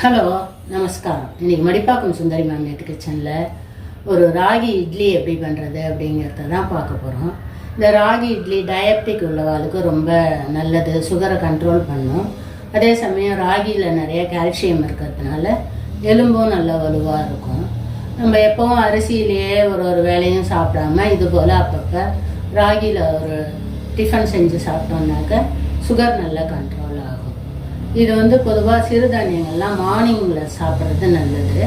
Hello, நமஸ்காரம். இன்றைக்கி மடிப்பாக்கம் சுந்தரி ma'am கிச்சனில் ஒரு ராகி இட்லி எப்படி பண்ணுறது அப்படிங்கிறத தான் பார்க்க போகிறோம். இந்த ராகி இட்லி டயபெட்டிக் உள்ளவாளுக்கு ரொம்ப நல்லது, சுகரை கண்ட்ரோல் பண்ணும். அதே சமயம் ராகியில் நிறைய கால்சியம் இருக்கிறதுனால எலும்பும் நல்ல வலுவாக இருக்கும். நம்ம எப்போவும் அரிசியிலேயே ஒரு வேலையும் சாப்பிடாம இது போல் அப்பப்போ ராகியில் ஒரு டிஃபன் செஞ்சு சாப்பிட்டோம்னாக்க சுகர் நல்லா கண்ட்ரோல் ஆகும். இது பொதுவாக சிறுதானியங்கள்லாம் மார்னிங்கில் சாப்பிட்றது நல்லது.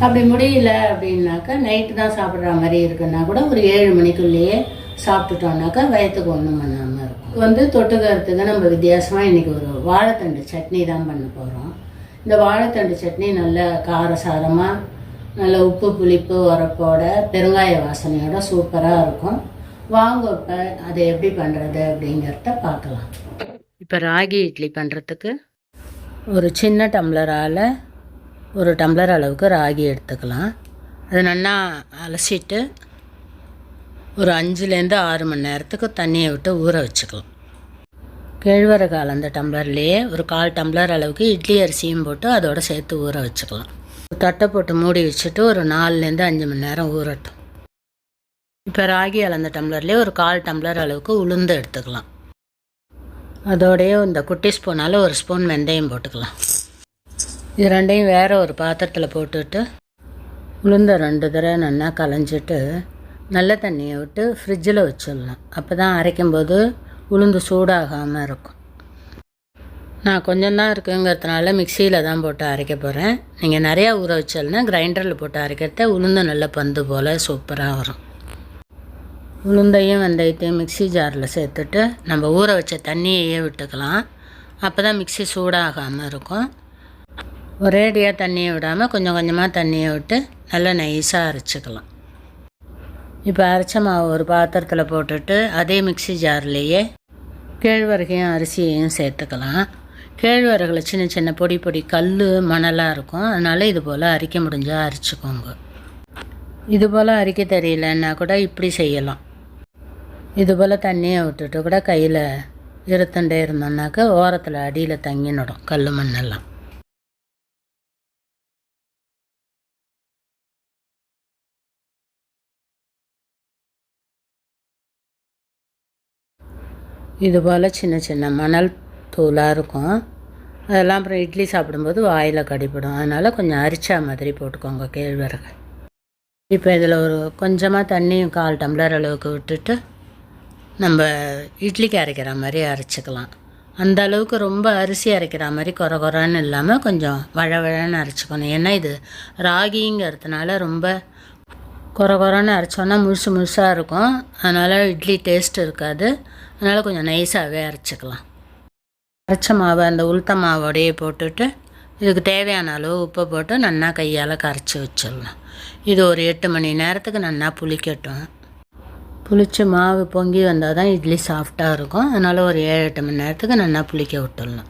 அப்படி முடியல அப்படின்னாக்கா நைட்டு தான் சாப்பிட்ற மாதிரி இருக்குன்னா கூட ஒரு 7 மணிக்குள்ளேயே சாப்பிட்டுட்டோம்னாக்கா வயத்துக்கு ஒன்றும் பண்ணாமல் இருக்கும். தொட்டுக்கிறதுக்கு நம்ம வித்தியாசமாக இன்றைக்கி ஒரு வாழைத்தண்டு சட்னி தான் பண்ண போகிறோம். இந்த வாழைத்தண்டு சட்னி நல்ல காரசாரமாக, நல்ல உப்பு புளிப்பு உரப்போட பெருங்காய வாசனையோட சூப்பராக இருக்கும். வாங்க இப்போ அதை எப்படி பண்ணுறது அப்படிங்கிறத பார்க்கலாம். இப்போ ராகி இட்லி பண்ணுறதுக்கு ஒரு சின்ன டம்ளரால் ஒரு டம்ளர் அளவுக்கு ராகி எடுத்துக்கலாம். அது நல்லா அலசிட்டு ஒரு 5லேருந்து 6 மணி நேரத்துக்கு தண்ணியை விட்டு ஊற வச்சுக்கலாம். கேழ்வரகு அந்த டம்ளர்லேயே ஒரு 1/4 டம்ளர் அளவுக்கு இட்லி அரிசியும் போட்டு அதோடு சேர்த்து ஊற வச்சுக்கலாம். தட்டை போட்டு மூடி வச்சுட்டு ஒரு 4லேருந்து 5 மணி நேரம் ஊறட்டும். இப்போ ராகி அளந்த டம்ளர்லேயே ஒரு 1/4 டம்ளர் அளவுக்கு உளுந்து எடுத்துக்கலாம். அதோடையே இந்த குட்டி ஸ்பூனால் ஒரு ஸ்பூன் வெந்தயம் போட்டுக்கலாம். இது ரெண்டையும் வேறு ஒரு பாத்திரத்தில் போட்டுட்டு உளுந்த 2 தடவை நல்லா களைஞ்சிட்டு நல்ல தண்ணியை விட்டு ஃப்ரிட்ஜில் வச்சிடலாம். அப்போ தான் அரைக்கும்போது உளுந்து சூடாகாமல் இருக்கும். நான் கொஞ்சம் தான் இருக்குங்கிறதுனால மிக்சியில் தான் போட்டு அரைக்க போகிறேன். நீங்கள் நிறையா ஊற வச்சாலுன்னா கிரைண்டரில் போட்டு அரைக்கிறத உளுந்து நல்ல பந்து போல் சூப்பராக வரும். உளுந்தையும் வெந்தயத்தையும் மிக்சி ஜாரில் சேர்த்துட்டு நம்ம ஊற வச்ச தண்ணியையே விட்டுக்கலாம். அப்போ தான் மிக்சி சூடாகாமல் இருக்கும். ஒரேடியாக தண்ணியை விடாமல் கொஞ்சம் கொஞ்சமாக தண்ணியை விட்டு நல்லா நைஸாக அரைச்சிக்கலாம். இப்போ அரைச்ச மாவு ஒரு பாத்திரத்தில் போட்டுட்டு அதே மிக்சி ஜார்லேயே கேழ்வரகையும் அரிசியையும் சேர்த்துக்கலாம். கேழ்வரகில் சின்ன சின்ன பொடி பொடி கல் மணலாக இருக்கும். அதனால் இது போல் அரைக்க முடிஞ்சால் அரைச்சிக்கோங்க. இது போல் அரைக்க தெரியலன்னா கூட இப்படி செய்யலாம். இது போல் தண்ணியை விட்டுட்டு கூட கையில் இருத்துண்டே இருந்தோம்னாக்கா ஓரத்தில் அடியில் தங்கினடும் கல் மண்ணெல்லாம். இது போல் சின்ன சின்ன மணல் தூளாக இருக்கும். அதெல்லாம் அப்புறம் இட்லி சாப்பிடும்போது வாயில் கடிப்படும். அதனால் கொஞ்சம் அரிச்சா மாதிரி போட்டுக்கோங்க கேழ்வரகு. இப்போ இதில் ஒரு கொஞ்சமாக தண்ணியும் 1/4 டம்ளர் அளவுக்கு விட்டுட்டு நம்ம இட்லிக்கு அரைக்கிற மாதிரி அரைச்சிக்கலாம். அந்த அளவுக்கு ரொம்ப அரிசி அரைக்கிற மாதிரி குறன்னு இல்லாமல் கொஞ்சம் வழவழன்னு அரைச்சிக்கணும். ஏன்னா இது ராகிங்கிறதுனால ரொம்ப குறன்னு அரைச்சோன்னா முழுசாக இருக்கும். அதனால் இட்லி டேஸ்ட் இருக்காது. அதனால் கொஞ்சம் நைஸாகவே அரைச்சிக்கலாம். அரைச்ச மாவை அந்த உளுத்த மாவோடையே போட்டுட்டு இதுக்கு தேவையான அளவு உப்பை போட்டு நல்லா கையால் கரைச்சி வச்சிடலாம். இது ஒரு 8 மணி நேரத்துக்கு நல்லா புளிக்கட்டும். புளிச்சு மாவு பொங்கி வந்தால் தான் இட்லி சாஃப்டாக இருக்கும். அதனால் ஒரு 7-8 மணி நேரத்துக்கு நல்லா புளிக்க விட்டுடலாம்.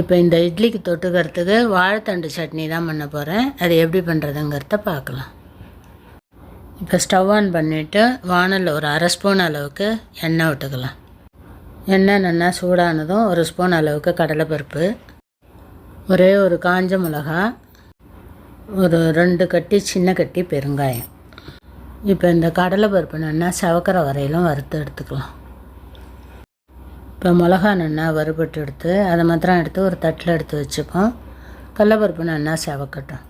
இப்போ இந்த இட்லிக்கு தொட்டுக்கிறதுக்கு வாழைத்தண்டு சட்னி தான் பண்ண போகிறேன். அது எப்படி பண்ணுறதுங்கிறத பார்க்கலாம். இப்போ ஸ்டவ் ஆன் பண்ணிவிட்டு வானலில் ஒரு 1/2 ஸ்பூன் அளவுக்கு எண்ணெய் விட்டுக்கலாம். எண்ணெய் நல்லா சூடானதும் 1 ஸ்பூன் அளவுக்கு கடலைப்பருப்பு, ஒரே ஒரு காஞ்ச மிளகா, ஒரு 2 கட்டி சின்ன கட்டி பெருங்காயம். இப்போ இந்த கடலைப்பருப்பு நல்லா செவக்கிற வரையிலும் வறுத்து எடுத்துக்கலாம். இப்போ மிளகா நல்லா வறுபட்டு எடுத்து அதை மாத்திரம் எடுத்து ஒரு தட்டில் எடுத்து வச்சுப்போம். கடலைப்பருப்பு நல்லா செவக்கட்டும்.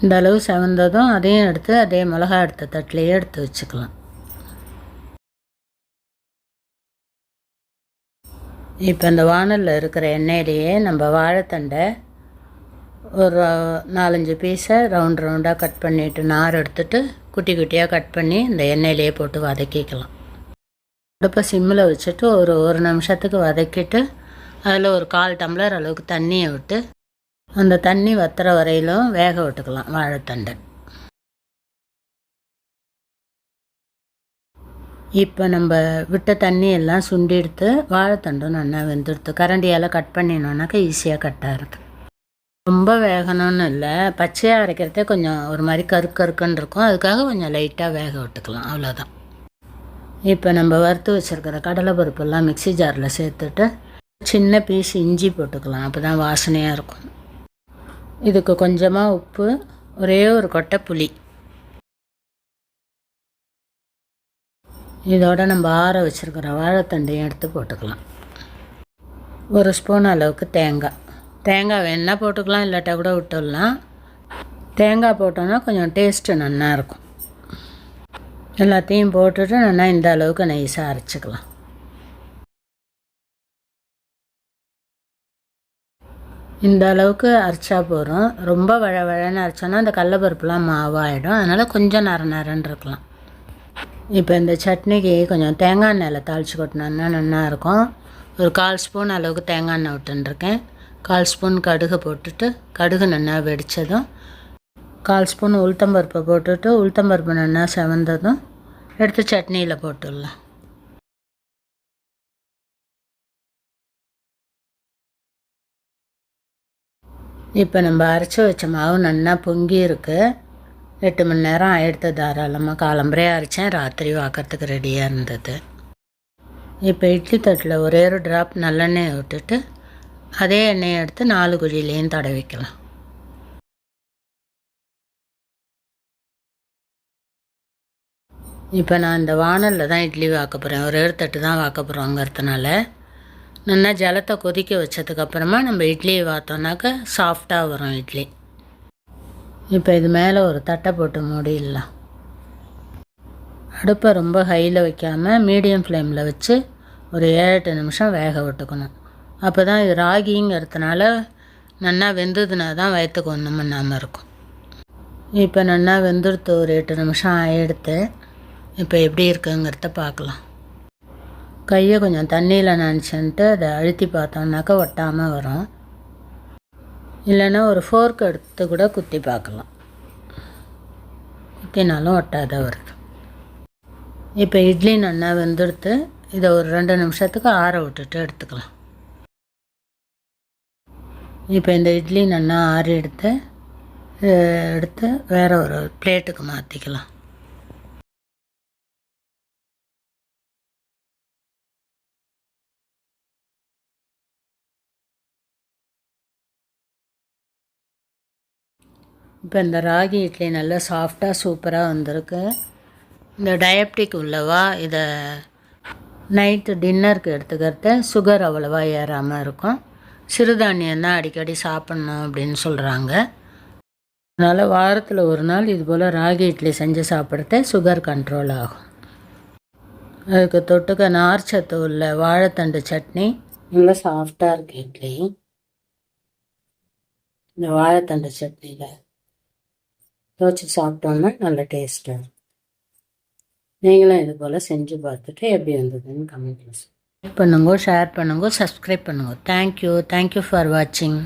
இந்த அளவு செவந்ததும் அதையும் எடுத்து அதே மிளகா எடுத்த தட்டிலையே எடுத்து வச்சுக்கலாம். இப்போ இந்த வானலில் இருக்கிற எண்ணெயிலேயே நம்ம வாழைத்தண்டை ஒரு 4-5 பீஸை ரவுண்டாக கட் பண்ணிவிட்டு நார் எடுத்துகிட்டு குட்டி குட்டியாக கட் பண்ணி இந்த எண்ணெயிலேயே போட்டு வதக்கிக்கலாம். அடுப்பை சிம்மில் வச்சுட்டு ஒரு நிமிஷத்துக்கு வதக்கிட்டு அதில் ஒரு 1/4 டம்ளர் அளவுக்கு தண்ணியை விட்டு அந்த தண்ணி வத்துற வரையிலும் வேக விட்டுக்கலாம் வாழைத்தண்டை. இப்போ நம்ம விட்ட தண்ணி எல்லாம் சுண்டி எடுத்து வாழைத்தண்டும் நல்லா வெந்துடுத்து கரண்டியால் கட் பண்ணினோன்னாக்கா ஈஸியாக கட் ஆகுது. ரொம்ப வேகணும்னு இல்லை, பச்சையாக அரைக்கிறதே கொஞ்சம் ஒரு மாதிரி கருக்குன்னு இருக்கும். அதுக்காக கொஞ்சம் லைட்டாக வேக விட்டுக்கலாம், அவ்வளோதான். இப்போ நம்ம வறுத்து வச்சுருக்கிற கடலை பருப்பெல்லாம் மிக்ஸி ஜாரில் சேர்த்துட்டு சின்ன பீஸ் இஞ்சி போட்டுக்கலாம், அப்போ தான் வாசனையாக இருக்கும். இதுக்கு கொஞ்சமாக உப்பு, ஒரே ஒரு கொட்டை புளி, இதோட நம்ம ஆற வச்சுருக்கிற வாழைத்தண்டையும் எடுத்து போட்டுக்கலாம். ஒரு ஸ்பூன் அளவுக்கு தேங்காய் வேணால் போட்டுக்கலாம், இல்லாட்டா கூட விட்டுடலாம். தேங்காய் போட்டோன்னா கொஞ்சம் டேஸ்ட்டு நல்லா இருக்கும். எல்லாத்தையும் போட்டுட்டு நல்லா இந்த அளவுக்கு நைஸாக அரைச்சிக்கலாம். இந்த அளவுக்கு அரைச்சா போகிறோம். ரொம்ப வழன்னு அரைச்சோன்னா அந்த கடலப்பருப்புலாம் மாவாயிடும், அதனால் கொஞ்சம் நரன்னு இருக்கலாம். இப்போ இந்த சட்னிக்கு கொஞ்சம் தேங்காய் எண்ணெயில் தாளித்து கொட்டினோன்னா நல்லாயிருக்கும். ஒரு 1/4 ஸ்பூன் அளவுக்கு தேங்காய் எண்ணெய் விட்டுருக்கேன். 1/4 ஸ்பூன் கடுகு போட்டுட்டு, கடுகு நல்லா வெடித்ததும் 1/4 ஸ்பூன் உளுத்தம்பருப்பை போட்டுட்டு, உளுத்தம்பருப்பு நல்லா செவந்ததும் எடுத்து சட்னியில் போட்டுடலாம். இப்போ நம்ம அரைச்சி வச்ச மாவு நல்லா பொங்கி இருக்குது. 8 மணி நேரம் ஆகிடுத்து தாராளமாக. காலம்பரே அரைச்சேன், ராத்திரி வாக்கிறதுக்கு ரெடியாக இருந்தது. இப்போ இட்லி தட்டில் ஒரே ஒரு ட்ராப் நல்லெண்ணெயை விட்டுட்டு அதே எண்ணெயை எடுத்து 4 குழியிலையும் தடவிக்கலாம். இப்போ நான் இந்த வானலில் தான் இட்லி வாக்க போகிறேன். ஒரே ஒரு தட்டு தான் வாக்க போகிறோங்கிறதுனால நல்லா ஜலத்தை கொதிக்க வச்சதுக்கப்புறமா நம்ம இட்லியை வாத்தோம்னாக்க சாஃப்டாக வரும் இட்லி. இப்போ இது மேலே ஒரு தட்டை போட்டு மூடிடலாம். அடுப்பை ரொம்ப ஹையில் வைக்காமல் மீடியம் ஃப்ளேமில் வச்சு ஒரு 7-8 நிமிஷம் வேக விட்டுக்கணும். அப்போ தான் இது ராகிங்கிறதுனால நல்லா வெந்ததுனா தான் வயிற்றுக்கு ஒன்றும் பண்ணாமல் இருக்கும். இப்போ நல்லா வெந்துடுத்து, ஒரு 8 நிமிஷம் ஆகிடுத்து. இப்போ எப்படி இருக்குங்கிறத பார்க்கலாம். கையை கொஞ்சம் தண்ணியில் நனைச்சுன்ட்டு அதை அழுத்தி பார்த்தோம்னாக்கா ஒட்டாமல் வரும். இல்லைன்னா ஒரு ஃபோர்க் எடுத்து கூட குத்தி பார்க்கலாம், குத்தினாலும் ஒட்டாத வருது. இப்போ இட்லி நல்லா வெந்துடுத்து. இதை ஒரு 2 நிமிஷத்துக்கு ஆற விட்டுட்டு எடுத்துக்கலாம். இப்போ இந்த இட்லி நல்லா ஆறி எடுத்து வேறு ஒரு பிளேட்டுக்கு மாற்றிக்கலாம். இப்போ இந்த ராகி இட்லி நல்லா சாஃப்டாக சூப்பராக வந்திருக்கு. இந்த டயபெட்டிக் உள்ளவா இதை நைட்டு டின்னருக்கு எடுத்துக்கிறது சுகர் அவ்வளோவா ஏறாமல் இருக்கும். சிறுதானியம் தான் அடிக்கடி சாப்பிட்ணும் அப்படின்னு சொல்கிறாங்க. அதனால் வாரத்தில் ஒரு நாள் இது போல் ராகி இட்லி செஞ்சு சாப்பிட்றது சுகர் கண்ட்ரோல் ஆகும். அதுக்கு தொட்டுக்க நார்ச்சத்து உள்ள வாழைத்தண்டு சட்னி. நல்லா சாஃப்டாக இருக்குது இட்லி. இந்த வாழைத்தண்டு சட்னியில் துவச்சி சாப்பிட்டோன்னா நல்ல டேஸ்ட்டாக இருக்கும். நீங்களும் இது போல் செஞ்சு பார்த்துட்டு எப்படி வந்ததுன்னு கமெண்ட்டில் லைக் பண்ணுங்க, ஷேர் பண்ணுங்க, சப்ஸ்கிரைப் பண்ணுங்க. தேங்க்யூ ஃபார் வாட்சிங்.